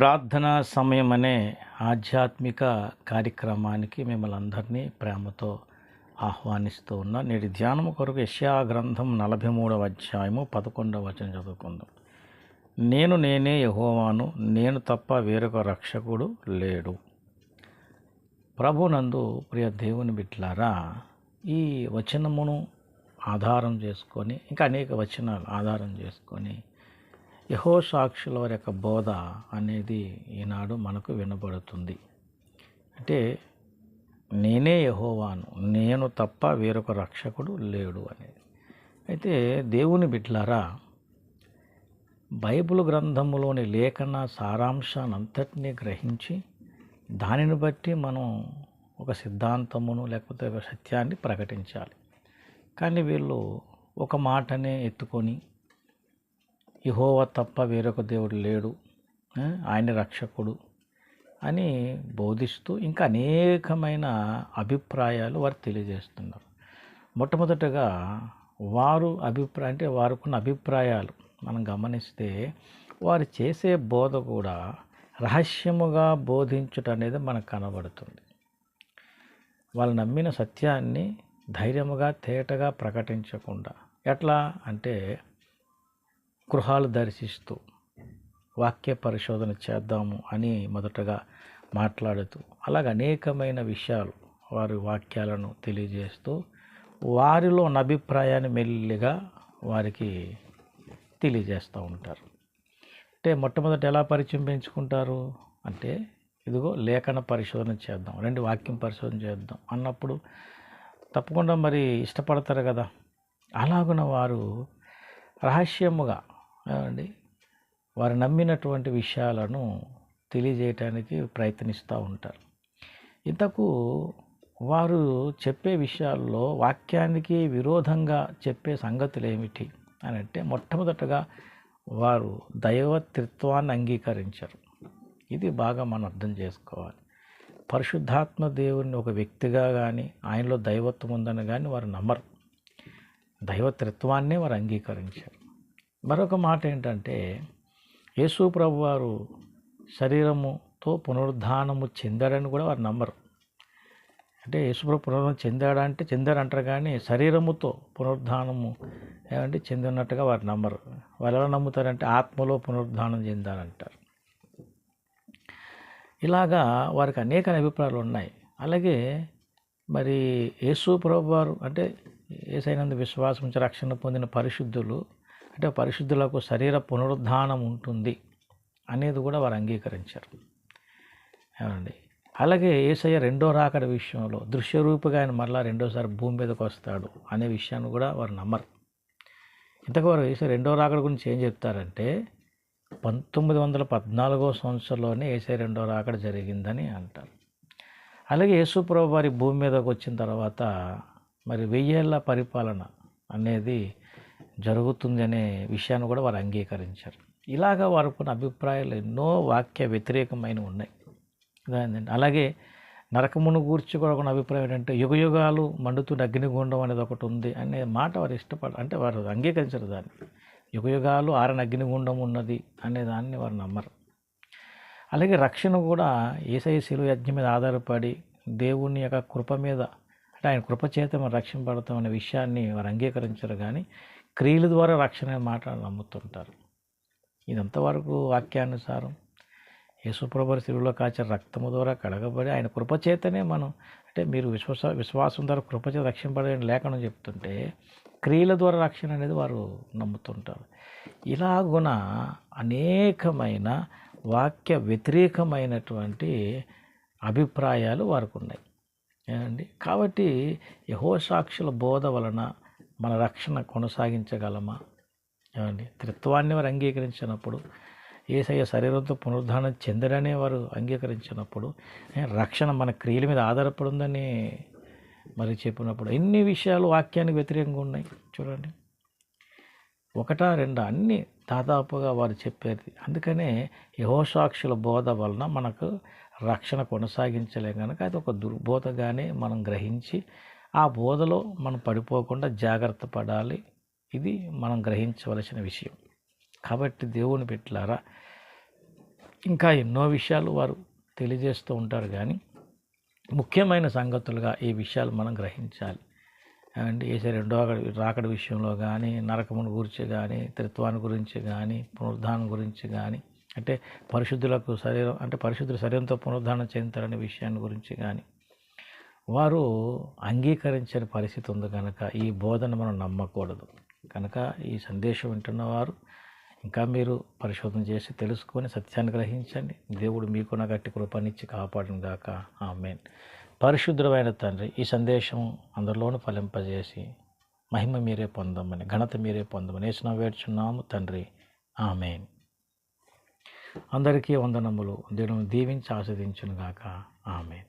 ప్రార్థనా సమయం అనే ఆధ్యాత్మిక కార్యక్రమానికి మిమ్మల్ని అందరినీ ప్రేమతో ఆహ్వానిస్తూ ఉన్నా. నేటి ధ్యానం కొరకు యెషయా గ్రంథం 43వ అధ్యాయము 11వ వచనం చదువుకుందాం. నేనే యెహోవాను, నేను తప్ప వేరొక రక్షకుడు లేడు. ప్రభునందు ప్రియ దేవుని బిడ్డలారా, ఈ వచనమును ఆధారం చేసుకొని ఇంకా అనేక వచనాలు ఆధారం చేసుకొని యెహోషాక్షుల వారి యొక్క బోధ అనేది ఈనాడు మనకు వినబడుతుంది. అంటే నేనే యెహోవాను, నేను తప్ప వేరొక రక్షకుడు లేడు అనేది. అయితే దేవుని బిడ్డలారా, బైబిల్ గ్రంథములోని లేఖన సారాంశాన్ని అంతటినీ గ్రహించి దానిని బట్టి మనం ఒక సిద్ధాంతమును లేకపోతే ఒక సత్యాన్ని ప్రకటించాలి. కానీ వీళ్ళు ఒక మాటనే ఎత్తుకొని యెహోవా తప్ప వేరొక దేవుడు లేడు, ఆయన రక్షకుడు అని బోధిస్తూ ఇంకా అనేకమైన అభిప్రాయాలు వారు తెలియజేస్తున్నారు. మొట్టమొదటగా వారుకున్న అభిప్రాయాలు మనం గమనిస్తే వారు చేసే బోధ కూడా రహస్యముగా బోధించుట అనేది మనకు కనబడుతుంది. వాళ్ళు నమ్మిన సత్యాన్ని ధైర్యముగా తేటగా ప్రకటించకుండా ఎట్లా అంటే గృహాలు దర్శిస్తూ వాక్య పరిశోధన చేద్దాము అని మొదటగా మాట్లాడుతూ అలాగ అనేకమైన విషయాలు వారి వాక్యాలను తెలియజేస్తూ వారిలో ఉన్న అభిప్రాయాన్ని మెల్లిగా వారికి తెలియజేస్తూ ఉంటారు. అంటే మొట్టమొదట ఎలా పరిచయం పెంచుకుంటారు అంటే, ఇదిగో లేఖన పరిశోధన చేద్దాం, రెండు వాక్యం పరిశోధన చేద్దాం అన్నప్పుడు తప్పకుండా మరి ఇష్టపడతారు కదా. అలాగున వారు రహస్యముగా వారు నమ్మినటువంటి విషయాలను తెలియజేయటానికి ప్రయత్నిస్తూ ఉంటారు. ఇంతకు వారు చెప్పే విషయాల్లో వాక్యానికి విరోధంగా చెప్పే సంగతులు ఏమిటి అని అంటే, మొట్టమొదటగా వారు దైవత్రిత్వాన్ని అంగీకరించరు. ఇది బాగా మనం అర్థం చేసుకోవాలి. పరిశుద్ధాత్మ దేవుని ఒక వ్యక్తిగా కానీ ఆయనలో దైవత్వం ఉందని కానీ వారు నమ్మరు. దైవత్రిత్వాన్నే వారు అంగీకరించారు. మరొక మాట ఏంటంటే, యేసు ప్రభు వారు శరీరముతో పునరుద్ధానము చెందాడని కూడా వారు నమ్మరు. అంటే యేసు ప్రభు పునరుద్ధానం చెందాడంటారు కానీ శరీరముతో పునరుద్ధానము చెందినట్టుగా వారు నమ్మరు. వాళ్ళు ఎలా నమ్ముతారంటే ఆత్మలో పునరుద్ధానం చెందారంటారు. ఇలాగా వారికి అనేక అభిప్రాయాలు ఉన్నాయి. అలాగే మరి యేసు ప్రభు వారు అంటే యేసయ్యనందు విశ్వాసం నుంచి రక్షణ పొందిన పరిశుద్ధులు అంటే పరిశుద్ధులకు శరీర పునరుద్ధానం ఉంటుంది అనేది కూడా వారు అంగీకరించారు. ఏమండి, అలాగే యేసయ్య రెండో రాకడ విషయంలో దృశ్యరూపిగా ఆయన మరలా రెండోసారి భూమి మీదకి వస్తాడు అనే విషయాన్ని కూడా వారు నమ్మరు. ఇంతకు వారు యేసయ్య రెండో రాకడ గురించి ఏం చెప్తారంటే 1914వ సంవత్సరంలోనే యేసయ్య రెండో రాకడ జరిగిందని అంటారు. అలాగే యేసు ప్రభు వారి భూమి మీదకి వచ్చిన తర్వాత మరి 1000 ఏళ్ల పరిపాలన అనేది జరుగుతుంది అనే విషయాన్ని కూడా వారు అంగీకరించారు. ఇలాగా వారు కొన్ని అభిప్రాయాలు ఎన్నో వాక్య వ్యతిరేకమైనవి ఉన్నాయి. అలాగే నరకమును గూర్చి కూడా ఒక అభిప్రాయం ఏంటంటే యుగయుగాలు మండుతున్న అగ్నిగుండం అనేది ఒకటి ఉంది అనే మాట వారు అంటే వారు అంగీకరించరు దాన్ని. యుగయుగాలు ఆరని అగ్నిగుండం ఉన్నది అనే దాన్ని వారు నమ్మరు. అలాగే రక్షణ కూడా యేసయ్య శిలువ యజ్ఞం మీద ఆధారపడి దేవుని యొక్క కృప మీద అంటే ఆయన కృప చేత మనం రక్షింపబడతాం అనే విషయాన్ని వారు అంగీకరించరు. కానీ క్రియల ద్వారా రక్షణ అనే మాట నమ్ముతుంటారు. ఇదంతా వరకు వాక్యానుసారం యేసుప్రభు శిలువలో కాచిన రక్తము ద్వారా కడగబడి ఆయన కృపచేతనే మనం అంటే మీరు విశ్వాసం ద్వారా కృపచేత రక్షింపబడని లేఖనం చెప్తుంటే క్రియల ద్వారా రక్షణ అనేది వారు నమ్ముతుంటారు. ఇలాగున అనేకమైన వాక్య వ్యతిరేకమైనటువంటి అభిప్రాయాలు వారికి ఉన్నాయి. ఏమండి, కాబట్టి యెహోషాక్షుల బోధ వలన మన రక్షణ కొనసాగించగలమా? ఏమండి, త్రిత్వాన్ని వారు అంగీకరించినప్పుడు, యేసయ్య శరీరంతో పునరుద్ధానం చెందడనే వారు అంగీకరించినప్పుడు, రక్షణ మన క్రియల మీద ఆధారపడి ఉందని మరి చెప్పినప్పుడు ఎన్ని విషయాలు వాక్యానికి వ్యతిరేకంగా ఉన్నాయి చూడండి. ఒకటా రెండా అన్నీ దాదాపుగా వారు చెప్పేది. అందుకనే యెహోషాక్షుల బోధ వలన మనకు రక్షణ కొనసాగించలే కనుక అది ఒక దుర్బోధగానే మనం గ్రహించి ఆ బోధలో మనం పడిపోకుండా జాగ్రత్త పడాలి. ఇది మనం గ్రహించవలసిన విషయం. కాబట్టి దేవుని బిడ్డలారా, ఇంకా ఎన్నో విషయాలు వారు తెలియజేస్తూ ఉంటారు. కానీ ముఖ్యమైన సంగతులుగా ఈ విషయాలు మనం గ్రహించాలి. అండ్ యేసు రెండో రాకడ విషయంలో కానీ, నరకమును గురించి కానీ, త్రిత్వాన్ని గురించి కానీ, పునరుద్ధానం గురించి కానీ, అంటే పరిశుద్ధులకు శరీరం, అంటే పరిశుద్ధుల శరీరంతో పునరుద్ధానం చెందుతారనే విషయాన్ని గురించి కానీ వారు అంగీకరించని పరిస్థితి ఉంది కనుక ఈ బోధన మనం నమ్మకూడదు. కనుక ఈ సందేశం వింటున్నవారు ఇంకా మీరు పరిశోధన చేసి తెలుసుకొని సత్యాన్ని గ్రహించండి. దేవుడు మీకు నా గట్టి కృపనిచ్చి కాపాడును గాక. ఆమేన్. పరిశుద్ధమైన తండ్రి, ఈ సందేశం అందరిలోనూ ఫలింపజేసి మహిమ మీరే పొందమని, ఘనత మీరే పొందమని యేసునామమున వేడుచున్నాము తండ్రి. ఆమేన్. అందరికీ వందనములు. దేవుని దీవించి ఆశీర్వదించును గాక. ఆమేన్.